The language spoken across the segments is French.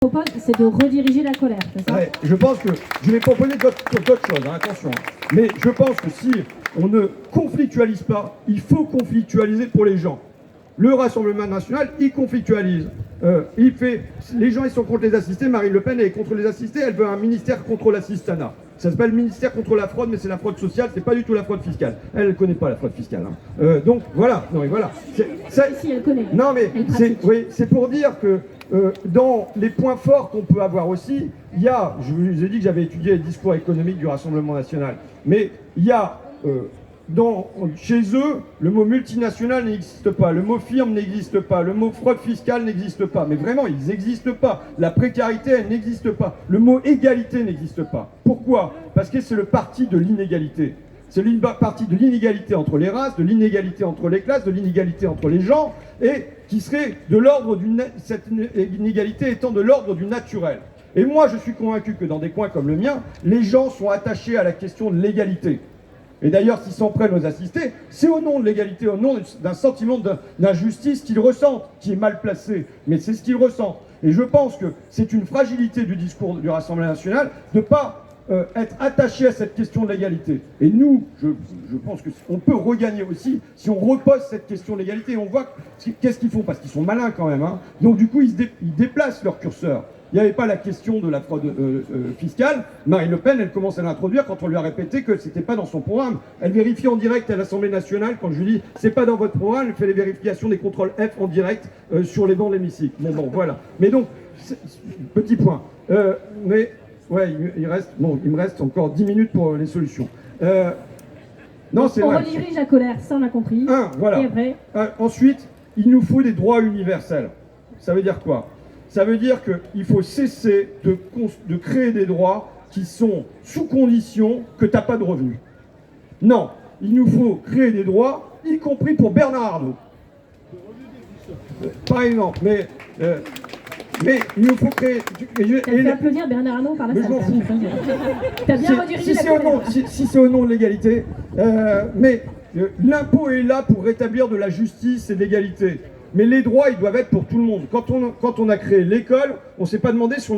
propose, c'est de rediriger la colère, c'est ça? Ouais, je pense que je vais proposer d'autres choses, hein, attention. Mais je pense que si on ne conflictualise pas, il faut conflictualiser pour les gens. Le Rassemblement national, il conflictualise. Les gens, ils sont contre les assistés. Marine Le Pen, elle est contre les assistés. Elle veut un ministère contre l'assistanat. Ça s'appelle ministère contre la fraude, mais c'est la fraude sociale. C'est pas du tout la fraude fiscale. Elle ne connaît pas la fraude fiscale. Hein. Donc voilà. Non, mais voilà. Si, elle connaît. Non, mais c'est pour dire que dans les points forts qu'on peut avoir aussi, il y a. Je vous ai dit que j'avais étudié les discours économiques du Rassemblement national, mais il y a. Chez eux, le mot multinational n'existe pas, le mot firme n'existe pas, le mot fraude fiscale n'existe pas. Mais vraiment, ils n'existent pas. La précarité, elle n'existe pas. Le mot égalité n'existe pas. Pourquoi? Parce que c'est le parti de l'inégalité. C'est le parti de l'inégalité entre les races, de l'inégalité entre les classes, de l'inégalité entre les gens, et qui serait de l'ordre cette inégalité étant de l'ordre du naturel. Et moi, je suis convaincu que dans des coins comme le mien, les gens sont attachés à la question de l'égalité. Et d'ailleurs, s'ils s'en prennent aux assistés, c'est au nom de l'égalité, au nom d'un sentiment d'injustice qu'ils ressentent, qui est mal placé, mais c'est ce qu'ils ressentent. Et je pense que c'est une fragilité du discours du Rassemblement national de ne pas être attaché à cette question de l'égalité. Et nous, je pense qu'on peut regagner aussi si on repose cette question de l'égalité. Et on voit qu'est-ce qu'ils font, parce qu'ils sont malins quand même. Hein. Donc du coup, ils déplacent leur curseur. Il n'y avait pas la question de la fraude fiscale. Marine Le Pen, elle commence à l'introduire quand on lui a répété que ce n'était pas dans son programme. Elle vérifie en direct à l'Assemblée nationale, quand je lui dis c'est pas dans votre programme, elle fait les vérifications des contrôles F en direct sur les bancs de l'hémicycle. Bon, voilà. Mais donc, petit point. Mais, ouais, il me reste encore 10 minutes pour les solutions. Non, c'est vrai. On redirige la colère, ça on a compris. Voilà. Et après ensuite, il nous faut des droits universels. Ça veut dire quoi? Ça veut dire qu'il faut cesser de créer des droits qui sont sous condition que tu n'as pas de revenus. Non, il nous faut créer des droits, y compris pour Bernard Arnault. Par exemple, mais il nous faut créer... T'as fait applaudir Bernard Arnault par la salle. Mais je m'en fous. T'as bien redirigé la colère. Si c'est au nom de l'égalité, mais l'impôt est là pour rétablir de la justice et de l'égalité. Mais les droits, ils doivent être pour tout le monde. Quand on a créé l'école, on ne s'est pas demandé si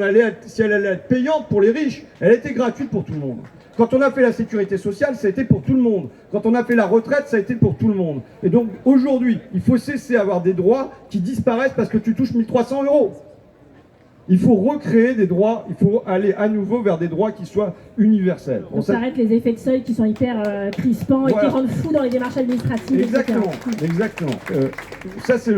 elle allait être payante pour les riches. Elle était gratuite pour tout le monde. Quand on a fait la sécurité sociale, ça a été pour tout le monde. Quand on a fait la retraite, ça a été pour tout le monde. Et donc aujourd'hui, il faut cesser d'avoir des droits qui disparaissent parce que tu touches 1 300 €. Il faut recréer des droits, il faut aller à nouveau vers des droits qui soient universels. On s'arrête les effets de seuil qui sont hyper crispants et qui rendent fous dans les démarches administratives. Exactement, exactement. Ça c'est